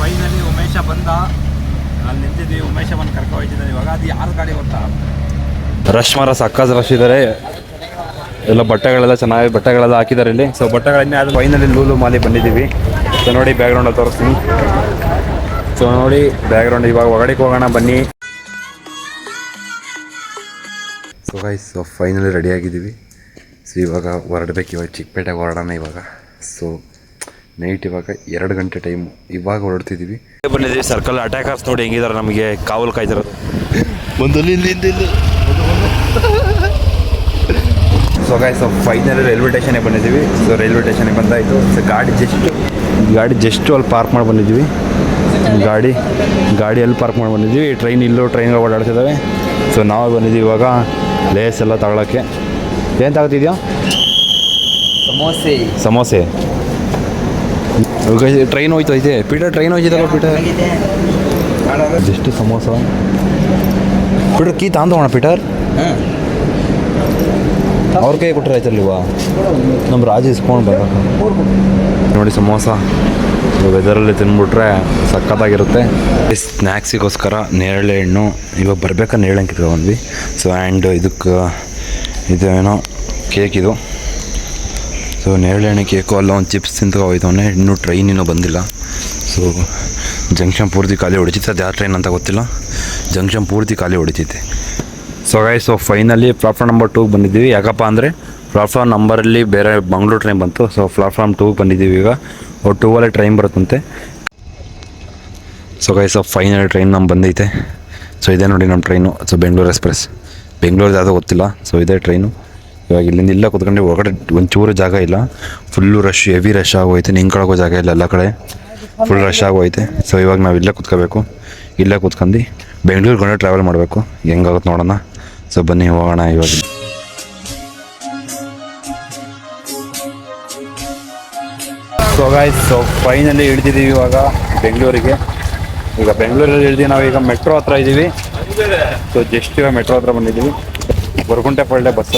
Finally Umesh ಬಂದ. ಅಲ್ಲಿ ನಿಂತಿದ್ವಿ, ಉಮೇಶ ಬಂದು ಕರ್ಕೊ ಹೋಗ್ತಿದ್ದಾರೆ. ಇವಾಗ ಅದು ಯಾರು ಗಾಡಿ ಗೊತ್ತಾ? ರಶ್ ಮರ ಸಕ್ಕಸ್ ರಶ್ ಇದ್ದಾರೆ. ಎಲ್ಲ ಬಟ್ಟೆಗಳೆಲ್ಲ ಚೆನ್ನಾಗಿ ಬಟ್ಟೆಗಳೆಲ್ಲ ಹಾಕಿದ್ದಾರೆ ಇಲ್ಲಿ. ಸೊ ಬಟ್ಟೆಗಳನ್ನೇ ಅದು ಫೈನಲಿ ಲೂಲು ಮಾಲಿ ಬಂದಿದ್ದೀವಿ. ಸೊ ನೋಡಿ ಬ್ಯಾಕ್ಗ್ರೌಂಡಲ್ಲಿ ತೋರಿಸ್ತೀನಿ. ಸೊ ನೋಡಿ ಬ್ಯಾಕ್ಗ್ರೌಂಡ್. ಇವಾಗ ಒಳಗಡೆಗೆ ಹೋಗೋಣ ಬನ್ನಿ. So guys, so finally ready ಆಗಿದ್ದೀವಿ. ಸೊ ಇವಾಗ ಹೊರಡ್ಬೇಕು. ಇವಾಗ ಚಿಕ್ಕಪೇಟೆಗೆ ಹೊರಡೋಣ ಇವಾಗ. ಸೊ ನೈಟ್ ಇವಾಗ 2 ಗಂಟೆ ಟೈಮು. ಇವಾಗ ಹೊರಡ್ತಿದ್ದೀವಿ. ಬಂದಿದ್ದೀವಿ ಸರ್ಕಲ್. ಅಟ್ಯಾಕರ್ಸ್ ನೋಡಿ ಹೆಂಗಿದ್ದಾರೆ, ನಮಗೆ ಕಾವಲು ಕಾಯ್ತಿರೋದು. So guys, so finally railway ಸ್ಟೇಷನ್ಗೆ ಬಂದಿದ್ದೀವಿ. ಸೊ ರೈಲ್ವೆ ಸ್ಟೇಷನ್ಗೆ ಬಂದಾಯಿತು. ಸೊ ಗಾಡಿ ಜಸ್ಟ್ ಅಲ್ಲಿ ಪಾರ್ಕ್ ಮಾಡಿ ಬಂದಿದ್ದೀವಿ. ಗಾಡಿ ಎಲ್ಲಿ ಪಾರ್ಕ್ ಮಾಡಿ ಬಂದಿದ್ದೀವಿ. ಟ್ರೈನ್ಗೆ ಓಡಾಡ್ತಿದ್ದಾವೆ. ಸೊ ನಾವು ಬಂದಿದ್ದೀವಿ ಇವಾಗ ಲೇಸ್ ಎಲ್ಲ ತಗೊಳ್ಳೋಕ್ಕೆ. ಏನು ತಗೋತಿದ್ಯಾ? ಸಮೋಸೆ. ಟ್ರೈನ್ ಹೋಯ್ತೈತೆ ಪೀಟರ್. ಟ್ರೈನ್ ಹೋಯ್ತಲ್ಲ Peter. Just samosa. Peter key ತಾಂದೋಣ ಪೀಟರ್. ಅವ್ರ ಕೈ ಕೊಟ್ಟರೆ ಆಯ್ತಲ್ವಾ? ನಮ್ಮ ರಾಜ ಇಸ್ಕೊಂಡು ಬರಬೇಕು ನೋಡಿ ಸಮೋಸ. ವೆದರಲ್ಲಿ ತಿಂದ್ಬಿಟ್ರೆ ಸಖತ್ತಾಗಿರುತ್ತೆ. ಸ್ನ್ಯಾಕ್ಸಿಗೋಸ್ಕರ ನೇರಳೆ ಹಣ್ಣು ಇವಾಗ ಬರ್ಬೇಕಾದ್ರೆ ನೇರಳೆ ಹಣ್ಣು ಕಿತ್ಕೊಂಡ್ವಿ. ಸೊ ಆ್ಯಂಡ್ ಇದೇನೋ ಕೇಕ್ ಇದು. ಸೊ ನೇರಳೆ ಹಣ್ಣು ಕೇಕು. ಅಲ್ಲ ಒಂದು ಚಿಪ್ಸ್ ತಿಂತ ಹೋಯ್ತವನೆ. ಇನ್ನೂ ಟ್ರೈನ್ ಇನ್ನೂ ಬಂದಿಲ್ಲ. ಸೊ ಜಂಕ್ಷನ್ ಪೂರ್ತಿ ಖಾಲಿ ಹೊಡಿತೈತೆ. ಅದು ಯಾವ ಟ್ರೈನ್ ಅಂತ ಗೊತ್ತಿಲ್ಲ. ಜಂಕ್ಷನ್ ಪೂರ್ತಿ ಖಾಲಿ ಹೊಡಿತೈತೆ. So guys, so finally platform number 2ಗೆ ಬಂದಿದ್ದೀವಿ. ಯಾಕಪ್ಪ ಅಂದರೆ ಪ್ಲಾಟ್ಫಾರ್ಮ್ ನಂಬರಲ್ಲಿ ಬೇರೆ ಮಂಗಳೂರು ಟ್ರೈನ್ ಬಂತು. ಸೊ ಪ್ಲಾಟ್ಫಾರ್ಮ್ 2ಗೆ ಬಂದಿದ್ದೀವಿ. ಈಗ 2 ಟ್ರೈನ್ ಬರುತ್ತಂತೆ. So guys, so finally train ನಮ್ಮ ಬಂದೈತೆ. ಸೊ ಇದೇ ನೋಡಿ ನಮ್ಮ train. So Bengaluru express. Bengaluru ಯಾವುದೋ ಗೊತ್ತಿಲ್ಲ. ಸೊ ಇದೇ ಟ್ರೈನು. ಇವಾಗ ಇಲ್ಲಿಂದ ಇಲ್ಲ ಕೂತ್ಕೊಂಡು ಹೊರಗಡೆ ಒಂಚೂರು ಜಾಗ ಇಲ್ಲ. ಫುಲ್ಲು ರಶ್, ಹೆವಿ ರಶ್ ಆಗೋಯ್ತು. ನಿಂತ್ಕೊಳ್ಳೋಕ್ಕೂ ಜಾಗ ಇಲ್ಲ. ಎಲ್ಲ ಕಡೆ ಫುಲ್ ರಶ್ ಆಗೋಯ್ತೆ. ಸೊ ಇವಾಗ ನಾವು ಇಲ್ಲೇ ಕೂತ್ಕೋಬೇಕು. ಇಲ್ಲೇ ಕೂತ್ಕೊಂಡು ಬೆಂಗಳೂರಿಗೆ ಟ್ರಾವೆಲ್ ಮಾಡಬೇಕು. ಹೆಂಗಾಗುತ್ತೆ ನೋಡೋಣ. ಸೊ ಬನ್ನಿ ಹೋಗೋಣ ಇವಾಗ. ಸೊ ಗೈಸ್, ಸೊ ಫೈನಲಿ ಇಳಿದಿದ್ದೀವಿ ಇವಾಗ ಬೆಂಗಳೂರಿಗೆ. ಈಗ ಬೆಂಗಳೂರಲ್ಲಿ ಇಳಿದು ನಾವೀಗ ಮೆಟ್ರೋ ಹತ್ರ ಇದ್ದೀವಿ. ಸೊ ಜಸ್ಟ್ ಇವಾಗ ಮೆಟ್ರೋ ಹತ್ರ ಬಂದಿದ್ದೀವಿ. ಗೊರಗುಂಟೆಪಾಳ್ಯ ಬಸ್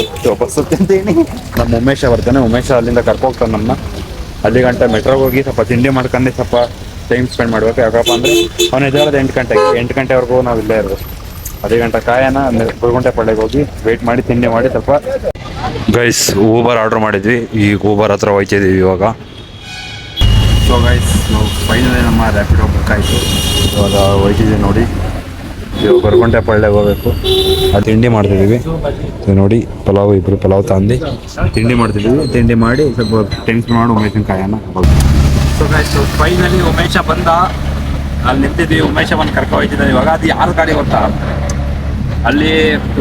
ಹತ್ತೀನಿ. ನಮ್ಮ ಉಮೇಶ ಬರ್ತಾನೆ. ಉಮೇಶ ಅಲ್ಲಿಂದ ಕರ್ಕೋಗ್ತಾನೆ ನಮ್ಮನ್ನ. ಅಲ್ಲಿ ಗಂಟೆ ಮೆಟ್ರೋಗೆ ಹೋಗಿ ಸ್ವಲ್ಪ ತಿಂಡಿ ಮಾಡ್ಕೊಂಡು ಸ್ವಲ್ಪ ಟೈಮ್ ಸ್ಪೆಂಡ್ ಮಾಡಬೇಕು. ಯಾಕಪ್ಪ ಅಂದರೆ ಅವನು ಎದ್ದೇಳೋದು 8 ಗಂಟೆಗೆ. 8 ಗಂಟೆವರೆಗೂ ನಾವು ಇಲ್ಲೇ ಇರಬೇಕು. ಅದೇ ಗಂಟೆ ಕಾಯನ ಗೊರಗುಂಟೆಪಾಳ್ಯಗೆ ಹೋಗಿ ವೆಯ್ಟ್ ಮಾಡಿ ತಿಂಡಿ ಮಾಡಿ ಸ್ವಲ್ಪ. ಗೈಸ್, ಊಬರ್ ಆರ್ಡ್ರ್ ಮಾಡಿದ್ವಿ. ಈಗ ಊಬರ್ ಹತ್ರ ಹೋಗ್ತಿದ್ದೀವಿ ಇವಾಗ. ಸೊ ಗೈಸ್, ನಾವು ಫೈನಲಿ ನಮ್ಮ ರ್ಯಾಪಿಡೋ ಬುಕ್ ಆಯಿತು. ಇವಾಗ ಹೋಗ್ತಿದ್ದೀವಿ ನೋಡಿ. ಇವಾಗ ಗೊರಗುಂಟೆಪಾಳ್ಯಗೆ ಹೋಗಬೇಕು. ಅದು ತಿಂಡಿ ಮಾಡ್ತಿದ್ದೀವಿ. ನೋಡಿ ಇಬ್ಬರು ಪಲಾವ್ ತಂದು ತಿಂಡಿ ಮಾಡ್ತಿದ್ದೀವಿ. ತಿಂಡಿ ಮಾಡಿ ಸ್ವಲ್ಪ ಟೆನ್ಷನ್ ಮಾಡಿ ಉಮೇಶನ ಕಾಯನ. ಸೊ ಗೈಸ್, ಫೈನಲಿ ಉಮೇಶ ಬಂದ. ಅಲ್ಲಿ ನಿಂತಿದ್ವಿ. ಉಮೇಶ ಬಂದು ಕರ್ಕೊ ಹೋಗ್ತಿದ್ದಾರೆ. ಇವಾಗ ಅದು ಯಾರು ಗಾಡಿ ಗೊತ್ತಾ? ಅಲ್ಲಿ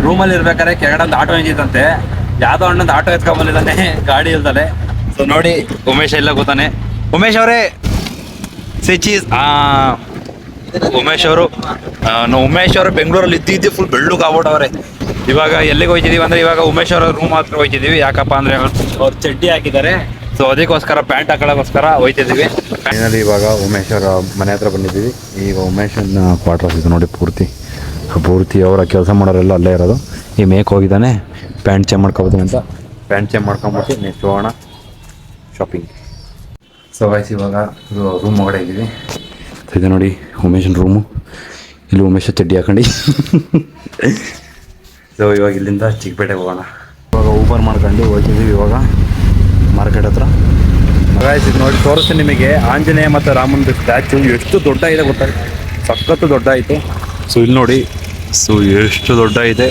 ರೂಮಲ್ಲಿ ಇರ್ಬೇಕಾದ್ರೆ ಕೆಳಗಡೆ ಒಂದು ಆಟೋ ನಿಂತಿತ್ತಂತೆ. ಯಾವುದೋ ಅಣ್ಣಂದು ಆಟೋ ಎತ್ಕೊಂಡ್ಬಂದಿದ್ದಾನೆ ಗಾಡಿ ಇಲ್ದಲೆ. ಸೊ ನೋಡಿ ಉಮೇಶ ಎಲ್ಲ ಗೊತ್ತಾನೆ. ಉಮೇಶ್ ಅವರೇ ಸಿಚೀಸ್. ಉಮೇಶ್ ಅವರು ಬೆಂಗಳೂರಲ್ಲಿ ಇದ್ದಿದ್ದು ಫುಲ್ ಬೆಳ್ಳಗೆ ಆಗ್ಬಿಟ್ಟವ್ರೆ. ಇವಾಗ ಎಲ್ಲಿಗೆ ಹೋಗ್ತಿದ್ದೀವಿ ಅಂದರೆ ಇವಾಗ ಉಮೇಶ್ ಅವರ ರೂಮ್ ಹತ್ರ ಹೋಗ್ತಿದ್ದೀವಿ. ಯಾಕಪ್ಪ ಅಂದರೆ ಅವ್ರು ಚಡ್ಡಿ ಹಾಕಿದ್ದಾರೆ. ಸೊ ಅದಕ್ಕೋಸ್ಕರ ಪ್ಯಾಂಟ್ ಹಾಕೊಳ್ಳೋಕ್ಕೋಸ್ಕರ ಹೋಗ್ತಿದ್ದೀವಿ. ಫೈನಲಿ ಇವಾಗ ಉಮೇಶ್ ಅವರ ಮನೆ ಹತ್ರ ಬಂದಿದ್ದೀವಿ. ಈಗ ಉಮೇಶನ ಕ್ವಾರ್ಟರ್ಸ್ ಇದು ನೋಡಿ ಪೂರ್ತಿ ಅವರ ಕೆಲಸ ಮಾಡೋರೆಲ್ಲ ಅಲ್ಲೇ ಇರೋದು. ಈ ಮೇಕ್ ಹೋಗಿದ್ದಾನೆ ಪ್ಯಾಂಟ್ ಚೇಂಜ್ ಮಾಡ್ಕೊಬೋದು ಅಂತ. ಪ್ಯಾಂಟ್ ಚೇಂಜ್ ಮಾಡ್ಕೊಂಬಿಟ್ಟು ನೆಕ್ಸ್ಟ್ ಹೋಗೋಣ ಶಾಪಿಂಗ್. ಸೊ ಗೈಸ್, ಇವಾಗ ರೂಮ್ ಒಳಗಡೆ ಇದ್ದೀವಿ. ಇದು ನೋಡಿ ಉಮೇಶನ ರೂಮು. ಇಲ್ಲಿ ಉಮೇಶ ಚಡ್ಡಿ ಹಾಕೊಂಡು. ಸೊ ಇವಾಗ ಇಲ್ಲಿಂದ ಚಿಕ್ಕಪೇಟೆಗೆ ಹೋಗೋಣ. ಇವಾಗ ಊಬರ್ ಮಾಡ್ಕೊಂಡು ಹೋಗ್ತಿದ್ದೀವಿ ಇವಾಗ ಮಾರ್ಕೆಟ್ ಹತ್ರ. ಗೈಸ್, ಇದು ನೋಡಿ ತೋರಿಸ್ತೀನಿ ನಿಮಗೆ. ಆಂಜನೇಯ ಮತ್ತು ರಾಮನ ಸ್ಟ್ಯಾಚು ಎಷ್ಟು ದೊಡ್ಡ ಇದೆ ಗೊತ್ತಾಗುತ್ತೆ. ಸಖತ್ತು ದೊಡ್ಡ ಐತೆ. ಸೊ ಇಲ್ಲಿ ನೋಡಿ. ಸೊ ಎಷ್ಟು ದೊಡ್ಡ ಇದೆ.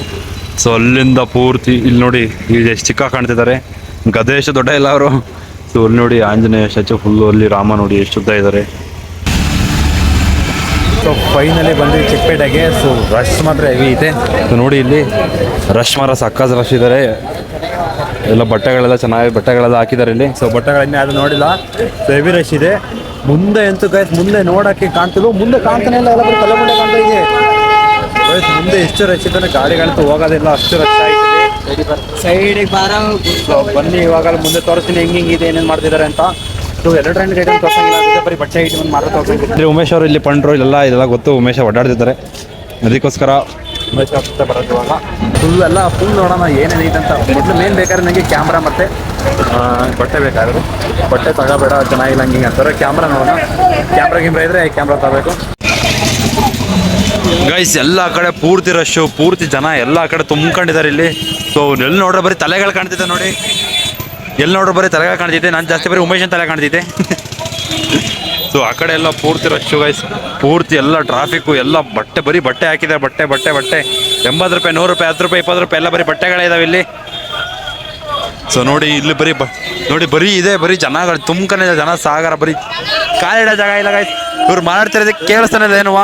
ಸೊ ಅಲ್ಲಿಂದ ಪೂರ್ತಿ ಇಲ್ಲಿ ನೋಡಿ ಈಗ ಎಷ್ಟು ಚಿಕ್ಕ ಕಾಣ್ತಿದ್ದಾರೆ. ಗದೆ ಎಷ್ಟು ದೊಡ್ಡ ಇಲ್ಲ ಅವರು. ಸೊ ಅಲ್ಲಿ ನೋಡಿ ಆಂಜನೇಯ ಸ್ಟ್ಯಾಚು ಫುಲ್ಲು. ಅಲ್ಲಿ ರಾಮ ನೋಡಿ ಎಷ್ಟು ಉದ್ದ ಇದ್ದಾರೆ. ಸೊ ಫೈನಲಿ ಬಂದ್ವಿ ಚಿಕ್ಕಪೇಟೆಗೆ. ಸೊ ರಶ್ ಮಾತ್ರ ಹೆವಿ ಐತೆ. ಸೊ ನೋಡಿ ಇಲ್ಲಿ ರಶ್ ಮಾತ್ರ ಸಕ್ಕತ್ ರಶ್ ಇದ್ದಾರೆ. ಎಲ್ಲ ಬಟ್ಟೆಗಳೆಲ್ಲ ಚೆನ್ನಾಗಿ ಬಟ್ಟೆಗಳೆಲ್ಲ ಹಾಕಿದ್ದಾರೆ ಇಲ್ಲಿ. ಸೊ ಬಟ್ಟೆಗಳನ್ನೇ ಅದು ನೋಡಿಲ್ಲ. ಸೊ ಹೆವಿ ರಶ್ ಇದೆ. ಮುಂದೆ ಅಂತೂ ಗೈಸ್ ಮುಂದೆ ನೋಡೋಕ್ಕೆ ಕಾಣ್ತಿದ್ವು. ಮುಂದೆ ಕಾಣ್ತಾನೆ ಇಲ್ಲ. ಎಲ್ಲ ತಲೆ ಮುಂದೆ ಕಾಣ್ತಾ ಇದೆ. ಮುಂದೆ ಎಷ್ಟು ರಶ್ ಇದ್ದಾನೆ. ಗಾಡಿಗಳಂತೂ ಹೋಗೋದಿಲ್ಲ, ಅಷ್ಟು ರಶ್ ಆಗಿದೆ. ಸೈಡಿಗೆ ಬನ್ನಿ ಇವಾಗ ಮುಂದೆ ತೋರಿಸ್ತೀನಿ ಹೆಂಗಿದೆ ಏನೇನು ಮಾಡ್ತಿದ್ದಾರೆ ಅಂತ. ಸೊ ಎಲ್ಲ ಟ್ರೆಂಡ್ ಐಟಮ್ ತೋರಿಸಂಗಿಲ್ಲ. ಬರೀ ಬಟ್ಟೆ ಐಟಮ್ ಮಾತ್ರ ತೋರಿಸಂಗಿಲ್ಲ. ಉಮೇಶ್ ಅವರು ಇಲ್ಲಿ ಪಂಡ್ರು ಇದೆಲ್ಲ ಗೊತ್ತು. ಉಮೇಶ ಓಡಾಡ್ತಿದ್ದಾರೆ. ಅದಕ್ಕೋಸ್ಕರ ಉಮೇಶ್ ಹತ್ರ ಬರೋದು ಇವಾಗ ಫುಲ್ ನೋಡೋಣ ಏನೇನೈತೆ ಅಂತ. ಮೊದಲು ಮೇನ್ ಬೇಕಾದ್ರೆ ನನಗೆ ಕ್ಯಾಮ್ರಾ ಮತ್ತು ಬಟ್ಟೆ ಬೇಕಾದ್ರೆ ಬಟ್ಟೆ ತಗೋಬೇಡ ಚೆನ್ನಾಗಿಲ್ಲ ಹಂಗೆ ಅಂತಾರೆ. ಕ್ಯಾಮ್ರಾ ನೋಡೋಣ, ಕ್ಯಾಮ್ರಾ ಇದ್ರೆ ಕ್ಯಾಮ್ರಾ ತಗೋಬೇಕು. ಗೈಸ್ ಎಲ್ಲ ಕಡೆ ಪೂರ್ತಿ ರಶ್ಶು, ಪೂರ್ತಿ ಜನ ಎಲ್ಲ ಕಡೆ ತುಂಬ್ಕೊಂಡಿದ್ದಾರೆ ಇಲ್ಲಿ. ಸೊ ಎಲ್ಲಿ ನೋಡ್ರೆ ಬರೀ ತಲೆಗಳು ಕಾಣ್ತಿದೆ ನೋಡಿ, ಎಲ್ಲಿ ನೋಡ್ರೆ ಬರೀ ತಲೆಗಳು ಕಾಣ್ತಿದ್ದೆ. ನಾನು ಜಾಸ್ತಿ ಬರೀ ಉಮೇಶನ್ ತಲೆ ಕಾಣ್ತಿದ್ದೆ. ಸೊ ಆ ಕಡೆ ಎಲ್ಲ ಪೂರ್ತಿ ರಶ್ಶು ಗೈಸ್, ಪೂರ್ತಿ ಎಲ್ಲ ಟ್ರಾಫಿಕ್ಕು, ಎಲ್ಲ ಬಟ್ಟೆ ಬರೀ ಬಟ್ಟೆ ಹಾಕಿದ್ದಾರೆ. ಬಟ್ಟೆ 80 ರೂಪಾಯಿ, 100 ರೂಪಾಯಿ, 10 ರೂಪಾಯಿ, 20 ರೂಪಾಯಿ ಎಲ್ಲ ಬರೀ ಬಟ್ಟೆಗಳಿದಾವೆ ಇಲ್ಲಿ. ಸೊ ನೋಡಿ ಇಲ್ಲಿ ಬರೀ ನೋಡಿ ಬರೀ ಇದೆ, ಬರೀ ಜನಗಳು ತುಂಬ್ಕೊಂಡಿದೆ, ಜನ ಸಾಗರ, ಬರೀ ಕಾಲಿಡೋ ಜಾಗ ಇಲ್ಲ ಗೈಸ್. ಇವ್ರು ಮಾತಾಡ್ತಿರೋದಕ್ಕೆ ಕೇಳಿಸ್ತಾನೆ ಇಲ್ಲ ಏನುವ.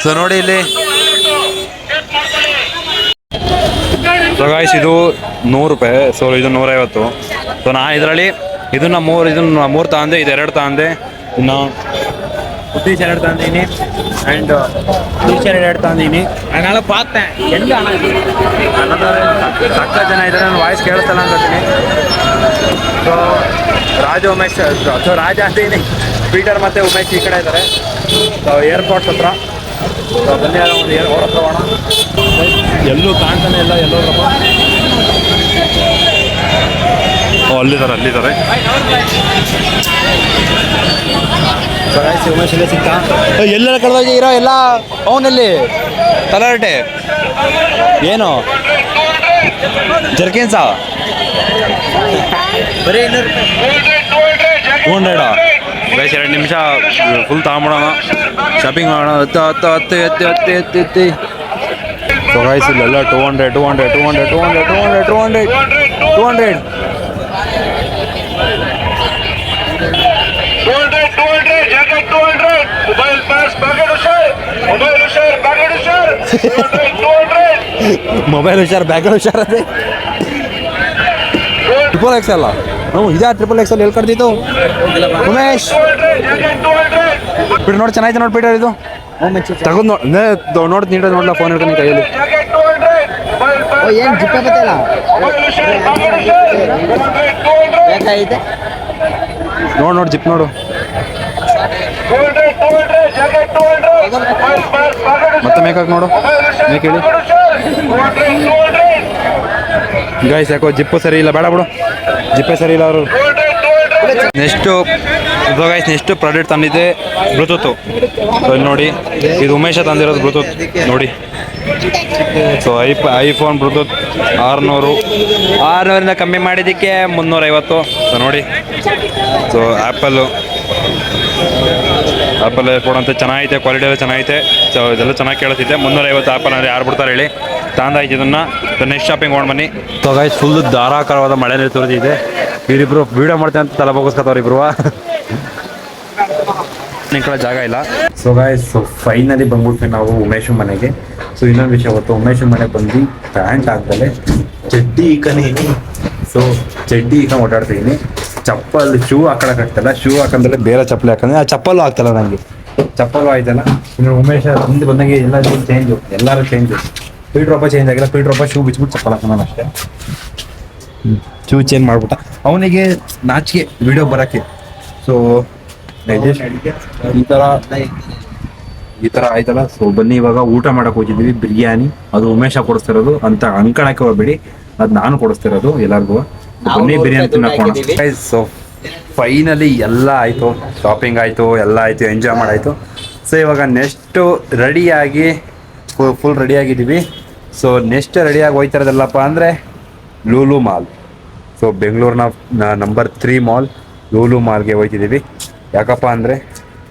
ಸೊ ನೋಡಿ ಇಲ್ಲಿ ಸೊ ಗಾಯ್ಸ್ ಇದು 100 ರೂಪಾಯಿ, ಸೊ ಇದು 150. ಸೊ ನಾ ಇದರಲ್ಲಿ ಇದನ್ನ ಮೂರು ತಗೊಂಡೆ, ಇದು 2 ತಗೊಂಡೆ, ಇನ್ನು ಟೀ ಶರ್ಟ್ 2 ತಗೊಂಡಿನಿ ಆ್ಯಂಡ್ ಟೀ ಶರ್ಟ್ 2 ತಗೊಂಡಿನಿ. ಅದನ್ನೆಲ್ಲ ಪಾತೆ ಎಲ್ಲ ಸಕ್ಕ ಜನ ಇದ್ದಾರೆ, ನನ್ನ ವಾಯ್ಸ್ ಕೇಳಿಸ್ತಲ್ಲ ಅಂತೀನಿ. ಸೊ ರಾಜು ಉಮೇಶ್, ಸೊ ರಾಜ ಅಂತೀನಿ, ಪೀಟರ್ ಮತ್ತು ಉಮೇಶ್ ಈ ಕಡೆ ಇದ್ದಾರೆ. ಸೊ ಏರ್ಪೋರ್ಟ್ಸ್ ಹತ್ರ. ಸೊ ಬನ್ನಿ ಒಂದು ಅವ್ರ ಹತ್ರ ಹೋಗೋಣ. ಎಲ್ಲೂ ಕಾಣ್ತಾನೆ ಇಲ್ಲ, ಎಲ್ಲೋದ್ರಪ್ಪ. ಅಲ್ಲಿದ್ದಾರೆ. ಉಮೇಶ್ ಇಲ್ಲೇ ಸಿಗ್ತಾ, ಎಲ್ಲೆಲ್ಲ ಕಳೆದೋಗಿ ಇರೋ ಎಲ್ಲ ಅವನಲ್ಲಿ ತಲಾಟೆ ಏನು ಜರ್ಕಿನ್ಸಾ ಬರೀ 200 ಗೈಸ್. 2 ನಿಮಿಷ ಫುಲ್ ತಗೊಂಬಿಡೋಣ, ಶಾಪಿಂಗ್ ಮಾಡೋಣ. ಹತ್ತು ಸೊ ಗೈಸ್ ಇಲ್ಲೆಲ್ಲ 200 ಮೊಬೈಲ್ ಹುಷಾರ್, ಬ್ಯಾಗ್ ಹುಷಾರ್. ಅದೇ XXL ಅಲ್ಲ, ಇದೇ XXL ಎಲ್ಲಿ ಕಡ್ದಿತ್ತು ಉಮೇಶ್? ಬಿಡು ನೋಡಿ, ಚೆನ್ನಾಗಿದೆ ನೋಡಿ ಪೀಟರ್ ಇದು. ತಗೊಂಡು ನೋಡಿ ನೀಟಾಗಿ ನೋಡ್ಲಾ, ಫೋನ್ ಹಿಡ್ಕೊಂಡು ಕೈಯಲ್ಲಿ. ಏನು ಜಿಪ್ಪ ಬತ್ತಲ್ಲ ನೋಡಿ ಜಿಪ್ ನೋಡು. ಮತ್ತೆ ಮೇಕಪ್ ನೋಡು, ಮೇಕ್ ಹೇಳಿ ಗೈಸ್. ಯಾಕೋ ಜಿಪ್ಪು ಸರಿ ಇಲ್ಲ, ಬೇಡ ಬಿಡು, ಜಿಪ್ಪೇ ಸರಿ ಇಲ್ಲ ಅವರು. ನೆಕ್ಸ್ಟ್ ಪ್ರಾಡಕ್ಟ್ ತಂದಿದ್ದೆ ಬ್ಲೂಟೂತು. ಸೊ ಇಲ್ಲಿ ನೋಡಿ, ಇದು ಉಮೇಶ ತಂದಿರೋದು ಬ್ಲೂಟೂತ್ ನೋಡಿ. ಸೊ ಐಫೋನ್ ಬ್ಲೂಟೂತ್ 600 ಕಮ್ಮಿ ಮಾಡಿದ್ದಕ್ಕೆ 350. ಸೊ ನೋಡಿ, ಸೊ ಆ್ಯಪಲ್ ಏರ್ಪೋರ್ಟ್ ಅಂತ ಚೆನ್ನಾಗೈತೆ, ಕ್ವಾಲಿಟಿ ಎಲ್ಲ ಚೆನ್ನಾಗೈತೆ. ಸೊ ಇದೆಲ್ಲ ಚೆನ್ನಾಗಿ ಕೇಳುತ್ತಿದ್ದೆ. 350 ಆ್ಯಪಲ್ ಅಂದರೆ ಯಾರು ಬಿಡ್ತಾರೆ ಹೇಳಿ, ತಂದಾಯ್ತು ಇದನ್ನು. ಸೊ ನೆಕ್ಸ್ಟ್ ಶಾಪಿಂಗ್ ಹೋಗಿ ಬನ್ನಿ. ಸೊ ಗೈಸ್ ಫುಲ್ ಧಾರಾಕಾರವಾದ ಮಳೆ ನೀರು ತೋರಿಸಿದೆ. ಇವರಿಬ್ರು ವೀಡಿಯೋ ಮಾಡ್ತೇವೆ ಅಂತ ತಲೆ ಬೋಗಿಸ್ಕೊತವ್ರು ಇಬ್ರು. ನಿಂಕೊಳ್ಳೋ ಜಾಗ ಇಲ್ಲ. ಸೊ ಗೈಸ್ ಫೈನಲಿ ಬಂದ್ಬಿಟ್ವಿ ನಾವು ಉಮೇಶ್ ಮನೆಗೆ. ಸೊ ಇನ್ನೊಂದು ವಿಷಯ ಗೊತ್ತು, ಉಮೇಶ್ ಮನೆಗೆ ಬಂದು ಪ್ಯಾಂಟ್ ಹಾಕ್ದಲೆ ಚಡ್ಡಿ ಈಕನೇನಿ. ಸೊ ಚಡ್ಡಿ ಈಗ ಓಡಾಡ್ತಿದ್ದೀನಿ, ಚಪ್ಪಲ್ ಶೂ ಹಾಕೋಕ್ಕಾಗ್ತಲ್ಲ, ಶೂ ಹಾಕಂದ್ರೆ ಬೇರೆ ಚಪ್ಪಲಿ ಹಾಕಂದ್ರೆ ಆ ಚಪ್ಪಲು ಆಗ್ತಲ್ಲ ನನಗೆ, ಚಪ್ಪಲು ಆಯ್ತಲ್ಲ. ಇನ್ನು ಉಮೇಶ್ ಮುಂದೆ ಬಂದಂಗೆ ಎಲ್ಲ ಎಲ್ಲರೂ ಚೇಂಜು. ಪೀಟ್ರ್ ಒಬ್ಬ ಚೇಂಜ್ ಆಗಿಲ್ಲ, ಪೀಟ್ರ್ ಒಬ್ಬ ಶೂ ಬಿಚ್ಬಿಟ್ಟು ಚಪ್ಪಲ್ ಹಾಕೋಣ ಅಷ್ಟೇ. ಶೂ ಚೇಂಜ್ ಮಾಡ್ಬಿಟ್ಟ, ಅವನಿಗೆ ನಾಚಿಕೆ ವಿಡಿಯೋ ಬರೋಕ್ಕೆ. ಸೊ ಈ ಥರ ಆಯ್ತಲ್ಲ. ಸೊ ಬನ್ನಿ ಇವಾಗ ಊಟ ಮಾಡಕ್ಕೆ ಹೋಗಿದ್ದೀವಿ, ಬಿರಿಯಾನಿ. ಅದು ಉಮೇಶ ಕೊಡಿಸ್ತಿರೋದು ಅಂತ ಅನ್ಕೊಳಕ್ಕೆ ಹೋಗ್ಬೇಡಿ, ಅದು ನಾನು ಕೊಡಿಸ್ತಿರೋದು ಎಲ್ಲರಿಗೂ. ಬನ್ನಿ ಬಿರಿಯಾನಿ ತಿನ್ನೋಣ. ಸೊ ಫೈನಲಿ ಎಲ್ಲ ಆಯಿತು, ಶಾಪಿಂಗ್ ಆಯಿತು, ಎಲ್ಲ ಆಯಿತು, ಎಂಜಾಯ್ ಮಾಡಾಯಿತು. ಸೊ ಇವಾಗ ನೆಕ್ಸ್ಟು ರೆಡಿಯಾಗಿ ಫುಲ್ ರೆಡಿಯಾಗಿದ್ದೀವಿ. ಸೊ ನೆಕ್ಸ್ಟ್ ರೆಡಿಯಾಗಿ ಹೋಯ್ತಿರೋದಲ್ಲಪ್ಪ ಅಂದರೆ ಲೂಲು ಮಾಲ್. ಸೊ ಬೆಂಗಳೂರಿನ ನಂಬರ್ 3 ಮಾಲ್ ಲೂಲು ಮಾಲ್ಗೆ ಹೋಗ್ತಿದ್ದೀವಿ. ಯಾಕಪ್ಪ ಅಂದರೆ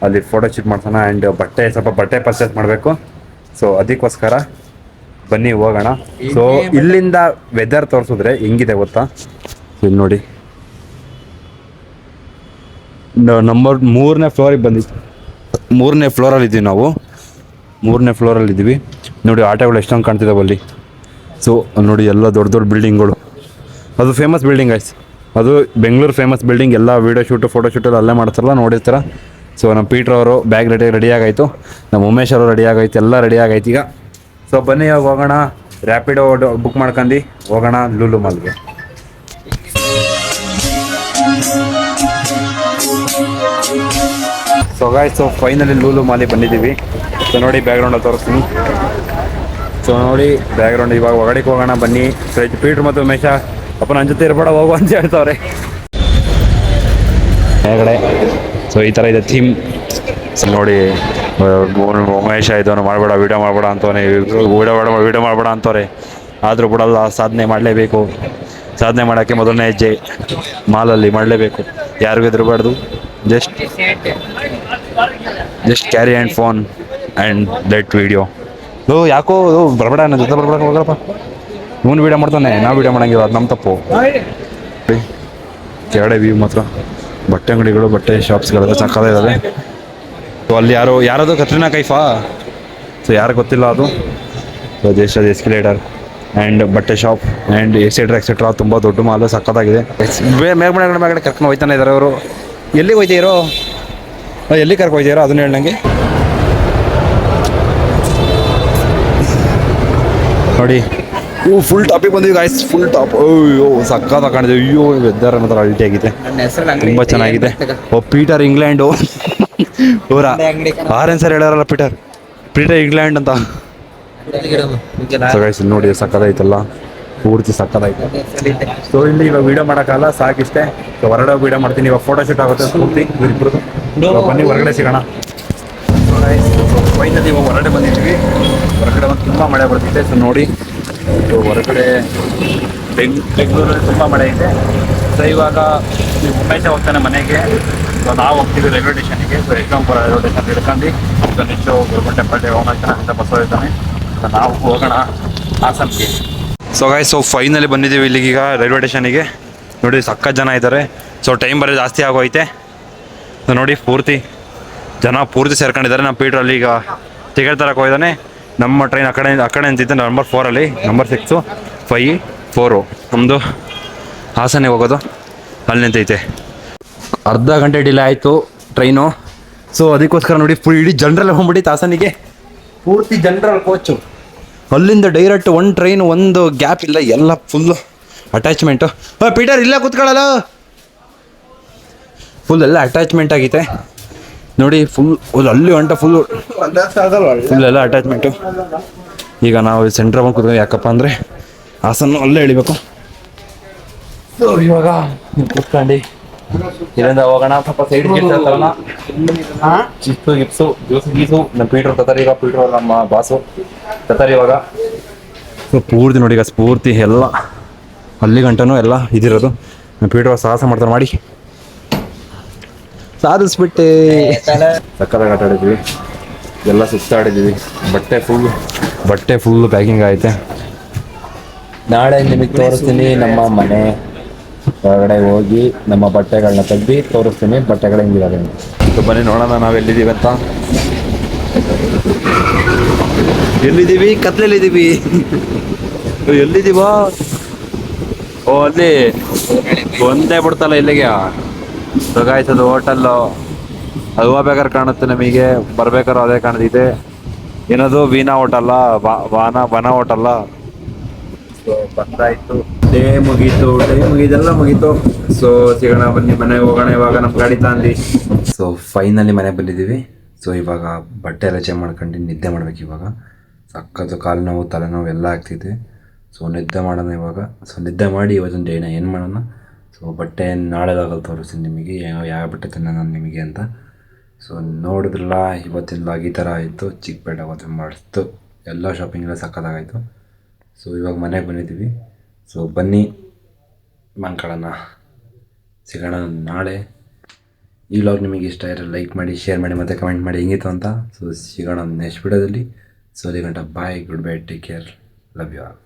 ಅಲ್ಲಿ ಫೋಟೋ ಶೂಟ್ ಮಾಡ್ಸೋಣ ಆ್ಯಂಡ್ ಸ್ವಲ್ಪ ಬಟ್ಟೆ ಪರ್ಚೇಸ್ ಮಾಡಬೇಕು. ಸೊ ಅದಕ್ಕೋಸ್ಕರ ಬನ್ನಿ ಹೋಗೋಣ. ಸೊ ಇಲ್ಲಿಂದ ವೆದರ್ ತೋರಿಸಿದ್ರೆ ಹೆಂಗಿದೆ ಗೊತ್ತಾ? ಇಲ್ಲಿ ನೋಡಿ, ನಂಬರ್ 3ನೇ ಫ್ಲೋರಿಗೆ ಬಂದಿತ್ತು. 3ನೇ ಫ್ಲೋರಲ್ಲಿದ್ದೀವಿ ನಾವು, 3ನೇ ಫ್ಲೋರಲ್ಲಿದ್ದೀವಿ. ನೋಡಿ ಆಟೋಗಳು ಎಷ್ಟೊಂದು ಕಾಣ್ತಿದ್ದಾವೆ ಅಲ್ಲಿ. ಸೊ ನೋಡಿ ಎಲ್ಲ ದೊಡ್ಡ ದೊಡ್ಡ ಬಿಲ್ಡಿಂಗ್ಗಳು, ಅದು ಫೇಮಸ್ ಬಿಲ್ಡಿಂಗ್ ಆಯ್ತು, ಅದು ಬೆಂಗಳೂರು ಫೇಮಸ್ ಬಿಲ್ಡಿಂಗ್. ಎಲ್ಲ ವೀಡಿಯೋ ಶೂಟು ಫೋಟೋ ಶೂಟೆಲ್ಲ ಅಲ್ಲೇ ಮಾಡ್ತಾರಲ್ಲ, ನೋಡಿರ್ತಾರ. ಸೊ ನಮ್ಮ ಪೀಟ್ರ್ ಅವರು ಬ್ಯಾಗ್ ರೆಡಿ ಆಗಾಯಿತು, ನಮ್ಮ ಉಮೇಶ್ ಅವರು ರೆಡಿ ಆಗೈತೆ, ಎಲ್ಲ ರೆಡಿ ಆಗೈತೆ ಈಗ. ಸೊ ಬನ್ನಿ ಇವಾಗ ಹೋಗೋಣ, ರ್ಯಾಪಿಡೋ ಬುಕ್ ಮಾಡ್ಕೊಂಡು ಹೋಗೋಣ ಲೂಲು ಮಾಲ್ಗೆ. ಸೊ ಗಾಯ್ಸ್ ಫೈನಲಿ ಲೂಲು ಮಾಲಿಗೆ ಬಂದಿದ್ದೀವಿ. ಸೊ ನೋಡಿ ಬ್ಯಾಕ್ಗ್ರೌಂಡಲ್ಲಿ ತೋರಿಸ್ತೀನಿ. ಸೊ ನೋಡಿ ಬ್ಯಾಕ್ಗ್ರೌಂಡ್ ಇವಾಗ ಒಳಗಡೆಗೆ ಹೋಗೋಣ ಬನ್ನಿ. ಪೀಟ್ರ್ ಮತ್ತು ಉಮೇಶ ಅಪ್ಪ ನನ್ನ ಜೊತೆ ಇರ್ಬೇಡ ಹೋಗು ಅಂತ ಹೇಳ್ತಾವ್ರೆ ಹೊರಗಡೆ. ಸೊ ಈ ಥರ ಇದೆ ಥೀಮ್. ಸೊ ನೋಡಿ ಉಮೇಶ ಇದನ್ನು ಮಾಡಬೇಡ, ವೀಡಿಯೋ ಮಾಡಬೇಡ ಅಂತವನೇ, ವೀಡಿಯೋ ಮಾಡಬೇಡ ಅಂತವ್ರೆ. ಆದರೂ ಬಿಡಲ್ಲ, ಸಾಧನೆ ಮಾಡಲೇಬೇಕು. ಸಾಧನೆ ಮಾಡೋಕ್ಕೆ ಮೊದಲನೇ ಹೆಜ್ಜೆ ಮಾಲಲ್ಲಿ ಮಾಡಲೇಬೇಕು. ಯಾರಿಗೂ ಹೆದರಬಾರ್ದು. Just carry and phone and let video. ಯಾಕೋ ಬರಬೇಡ, ನನ್ನ ಜೊತೆ ಬರಬೇಡ, ಹೋಗಪ್ಪ. ಇವನು ವೀಡಿಯೋ ಮಾಡ್ತಾನೆ, ನಾವು ವೀಡಿಯೋ ಮಾಡೋಂಗಿಲ್ಲ, ಅದು ನಮ್ಮ ತಪ್ಪು. ಕೆಳಗಡೆ ವ್ಯೂ ಮಾತ್ರ ಬಟ್ಟೆ ಅಂಗಡಿಗಳು, ಬಟ್ಟೆ ಶಾಪ್ಸ್ಗಳೆಲ್ಲ ಸಕ್ಕತ್ತಾಗಿದ್ದಾವೆ. ಸೊ ಅಲ್ಲಿ ಯಾರದು ಕತ್ರಿನಾ ಕೈಫಾ? ಸೊ ಯಾರು ಗೊತ್ತಿಲ್ಲ ಅದು. ಸೊ ದೇಶದ ಎಸ್ಕಲೇಟರ್ ಆ್ಯಂಡ್ ಬಟ್ಟೆ ಶಾಪ್ ಆ್ಯಂಡ್ ಎಕ್ಸೆಟ್ರಾ ತುಂಬ ದೊಡ್ಡ ಮಾಲು, ಸಕ್ಕತ್ತಾಗಿದೆ. ಮೇಲ್ಗಡೆ ಕರ್ಕೊಂಡು ಹೋಗ್ತಾನೆ ಇದ್ದಾರೆ ಅವರು. ಎಲ್ಲಿಗೆ ಹೋಯ್ತೀರೋ, ಎಲ್ಲಿ ಕರ್ಕೊಂಡು ಹೋಗ್ತೀರೋ ಅದನ್ನ ಹೇಳಿ ನನಗೆ. ನೋಡಿ ಫುಲ್ ಟಾಪಿಗೆ ಬಂದಿವಿ ಗಾಯ್ಸ್, ಫುಲ್ ಟಾಪ್. ಅಯ್ಯೋ ಸಕ್ಕತ್ತಾಗಿ ಕಾಣಿದೆ. ಅಯ್ಯೋ ವೆದರ್ ಮಾತ್ರ ಅಲ್ಟಿ ಆಗಿದೆ, ತುಂಬ ಚೆನ್ನಾಗಿದೆ. ಪೀಟರ್ ಇಂಗ್ಲೆಂಡು ಅವರ ಆರೆಂಜ್ ಸರ್ ಹೇಳ್ಯಾರಲ್ಲ, ಪೀಟರ್ ಇಂಗ್ಲೆಂಡ್ ಅಂತ. ಸೊ ಗಾಯ್ಸ್ ನೋಡಿ ಸಕ್ಕತ್ತಾಯ್ತಲ್ಲ, ಪೂರ್ತಿ ಸಕ್ಕತ್ತಾಯ್ತು. ಸೊ ಇಲ್ಲಿ ಇವಾಗ ವೀಡಿಯೋ ಮಾಡೋಕ್ಕಲ್ಲ, ಸಾಕಿಷ್ಟೇ. ಸೊ ಹೊರಗಡೆ ವೀಡಿಯೋ ಮಾಡ್ತೀನಿ, ಇವಾಗ ಫೋಟೋ ಶೂಟ್ ಆಗುತ್ತೆ ಪೂರ್ತಿ ಇಬ್ಬರದು. ಬನ್ನಿ ಹೊರಗಡೆ ಸಿಗೋಣ. ಫೈನಲಿ ಇವಾಗ ಹೊರಗಡೆ ಬಂದಿದ್ವಿ. ಹೊರಗಡೆ ಒಂದು ತುಂಬ ಮಳೆ ಬರ್ತಿದೆ. ಸೊ ನೋಡಿ, ಸೊ ಹೊರಗಡೆ ಬೆಂಗಳೂರಲ್ಲಿ ತುಂಬ ಮಳೆ ಇದೆ. ಸೊ ಇವಾಗ ಉಮೇಶ ಹೋಗ್ತಾನೆ ಮನೆಗೆ. ಸೊ ನಾವು ಹೋಗ್ತೀವಿ ರೈಲ್ವೆ ಸ್ಟೇಷನಿಗೆ. ಸೊ ಯಶವಂತಪುರ ರೈಲ್ವೆ ಸ್ಟೇಷನ್ ಹಿಡ್ಕೊಂಡು ಸೊ ನೆಕ್ಸ್ಟು ಗೌರ್ಮೆಂಟ್ ಟೆಂಪಲ್ಗೆ ಹೋಗೋಣ ಅಂತ ಬಸ್ ಹೋಗ್ತಾನೆ. ಸೊ ನಾವು ಹೋಗೋಣ ಹಾಸನ್ಗೆ. ಸೊ ಗಾಯ್ಸ್, ಸೊ ಫೈನಲಿ ಬಂದಿದ್ದೀವಿ ಇಲ್ಲಿಗೀಗ ರೈಲ್ವೆ ಸ್ಟೇಷನಿಗೆ. ನೋಡಿ ಸಕ್ಕತ್ತು ಜನ ಇದ್ದಾರೆ. ಸೊ ಟೈಮ್ ಬರೀ ಜಾಸ್ತಿ ಆಗೋಯ್ತೆ. ಸೊ ನೋಡಿ ಪೂರ್ತಿ ಜನ ಪೂರ್ತಿ ಸೇರ್ಕೊಂಡಿದ್ದಾರೆ. ನಮ್ಮ ಪೀಟ್ರಲ್ಲಿ ಈಗ ಟಿಕೆಟ್ ತರಕ್ಕೆ ಹೋಗಿದ್ದಾನೆ. ನಮ್ಮ ಟ್ರೈನ್ ಆ ಕಡೆ ನಿಂತಿದ್ದೆ ನಂಬರ್ 4ಅಲ್ಲಿ, ನಂಬರ್ 6, 5, 4 ನಮ್ಮದು ಹಾಸನಿಗೆ ಹೋಗೋದು. ಅಲ್ಲಿ ನಿಂತೈತೆ. ಅರ್ಧ ಗಂಟೆ ಡಿಲೇ ಆಯಿತು ಟ್ರೈನು. ಸೊ ಅದಕ್ಕೋಸ್ಕರ ನೋಡಿ ಫುಲ್ ಇಡೀ ಜನರಲ್ ಹೋಗ್ಬಿಟ್ಟಿತ್ತು ಹಾಸನಿಗೆ. ಪೂರ್ತಿ ಜನರಲ್ ಕೋಚು. ಅಲ್ಲಿಂದ ಡೈರೆಕ್ಟ್ ಒಂದು ಟ್ರೈನ್, ಒಂದು ಗ್ಯಾಪ್ ಇಲ್ಲ, ಎಲ್ಲ ಫುಲ್ಲು ಅಟ್ಯಾಚ್ಮೆಂಟು. ಪೀಟರ್ ಇಲ್ಲ ಕೂತ್ಕೊಳ್ಳಲ್ಲ, ಫುಲ್ ಎಲ್ಲ ಅಟ್ಯಾಚ್ಮೆಂಟ್ ಆಗೈತೆ ನೋಡಿ. ಫುಲ್ ಅಲ್ಲಿ ಹೊಂಟ ಫುಲ್ ಎಲ್ಲ ಅಟ್ಯಾಚ್ಮೆಂಟು. ಈಗ ನಾವು ಸೆಂಟ್ರ್ ಬಂದು ಕೂತ್ಕೊಂಡು, ಯಾಕಪ್ಪ ಅಂದರೆ ಹಾಸನ ಅಲ್ಲೇ ಇಳಿಬೇಕು. ಸೊ ಇವಾಗ ಕೂತ್ಕೊಂಡು ಇಲ್ಲಿಂದ ಹೋಗೋಣ. ಸ್ವಲ್ಪ ಸೈಡ್ ತರೋಣ. ಗಿಪ್ಸು ಗೀಸು ನಮ್ಮ ಪೀಟ್ರ್ ತತಾರೆ. ಈಗ ಪೀಟ್ರ್ ನಮ್ಮ ಬಾಸು ತತಾರೆ ಇವಾಗ. ಸೊ ಪೂರ್ತಿ ನೋಡಿ ಈಗ ಸ್ಫೂರ್ತಿ ಎಲ್ಲ ಅಲ್ಲಿ ಗಂಟನೂ ಎಲ್ಲ ಇದಿರೋದು. ನಮ್ಮ ಪೀಟ್ರ್ ಸಾಹಸ ಮಾಡ್ತಾರೆ, ಮಾಡಿ ಸಾಧಿಸ್ಬಿಟ್ಟೆ. ಸಕ್ಕತ್ತಾಗಿ ಆಟ ಆಡಿದ್ವಿ, ಎಲ್ಲ ಸುತ್ತಾಡಿದ್ವಿ. ಬಟ್ಟೆ ಫುಲ್ಲು ಪ್ಯಾಕಿಂಗ್ ಐತೆ. ನಾಳೆ ನಿಮಗೆ ತೋರಿಸ್ತೀನಿ ನಮ್ಮ ಮನೆ ಹೊರಗಡೆ ಹೋಗಿ ನಮ್ಮ ಬಟ್ಟೆಗಳನ್ನ ತೆಗ್ದು ತೋರಿಸ್ತೀನಿ, ಬಟ್ಟೆಗಳು ಹೆಂಗಿದಾವೆ ಅಂತ. ಬನ್ನಿ ನೋಡೋಣ ನಾವು ಎಲ್ಲಿದ್ದೀವಿ ಅಂತ. ಎಲ್ಲಿದ್ದೀವಿ? ಕತ್ಲೆಲ್ಲಿದ್ದೀವಿ. ಎಲ್ಲಿದ್ದೀವಾ? ಓ ಅಲ್ಲಿ ಒಂದೇ ಬಿಡ್ತಲ್ಲ ಇಲ್ಲಿಗೆ. ಅದು ಹೋಟೆಲ್ಲು, ಅದು ಹೋಗ್ಬೇಕಾದ್ರೆ ಕಾಣುತ್ತೆ ನಮಗೆ, ಬರ್ಬೇಕಾದ್ರೆ ಅದೇ ಕಾಣ್ತಿದೆ. ಏನದು ವೀಣಾ ಹೋಟಲ್ಲ, ವನ ಹೋಟಲ್ಲ. ಸೊ ಬಂದಾಯ್ತು, ಡೇ ಮುಗೀತೆಲ್ಲ ಮುಗೀತು. ಸೊ ಸಿಗೋಣ ಬನ್ನಿ, ಮನೆಗೆ ಹೋಗೋಣ ಇವಾಗ. ನಮ್ಮ ಗಾಡಿ ತಂದು. ಸೊ ಫೈನಲಿ ಮನೆಗೆ ಬಂದಿದ್ದೀವಿ. ಸೊ ಇವಾಗ ಬಟ್ಟೆ ಎಲ್ಲ ಚೇಂಜ್ ಮಾಡ್ಕೊಂಡು ನಿದ್ದೆ ಮಾಡ್ಬೇಕು ಇವಾಗ. ಸಕ್ಕತ್ತು ಕಾಲು ನೋವು, ತಲೆನೋವು ಎಲ್ಲ ಆಗ್ತಿದೆ. ಸೊ ನಿದ್ದೆ ಮಾಡೋಣ ಇವಾಗ. ಸೊ ನಿದ್ದೆ ಮಾಡಿ ಇವತ್ತಿನ ಡೇನ ಏನು ಮಾಡೋಣ. ಸೊ ಬಟ್ಟೆ ನಾಳೆದಾಗಲ್ ತೋರಿಸ್ತೀನಿ ನಿಮಗೆ, ಯಾವ ಬಟ್ಟೆ ತಂದೆ ನಾನು ನಿಮಗೆ ಅಂತ. ಸೊ ನೋಡಿದ್ರಲ್ಲ ಇವತ್ತಿನ ಲಾಗ್ ಈ ಥರ ಆಯಿತು. ಚಿಕ್ಕಪೇಟೆ ಅವತ್ತು ಮಾಡಿಸ್ತು, ಎಲ್ಲ ಶಾಪಿಂಗ್ ಎಲ್ಲ ಸಕ್ಕತ್ತಾಗಾಯಿತು. ಸೊ ಇವಾಗ ಮನೆಗೆ ಬಂದಿದ್ದೀವಿ. ಸೊ ಬನ್ನಿ ಮಲ್ಕೊಳ್ಳೋಣ, ಸಿಗೋಣ ನಾಳೆ. ಈ ವ್ಲಾಗ್ ನಿಮಗೆ ಇಷ್ಟ ಇರೋ ಲೈಕ್ ಮಾಡಿ, ಶೇರ್ ಮಾಡಿ, ಮತ್ತು ಕಮೆಂಟ್ ಮಾಡಿ ಹೆಂಗಿತ್ತು ಅಂತ. ಸೊ ಸಿಗೋಣ ನೆಕ್ಸ್ಟ್ ವಿಡಿಯೋದಲ್ಲಿ. ಸೊ ಅಲ್ಲಿಗಂಟ bye, good bye, take care, love you all.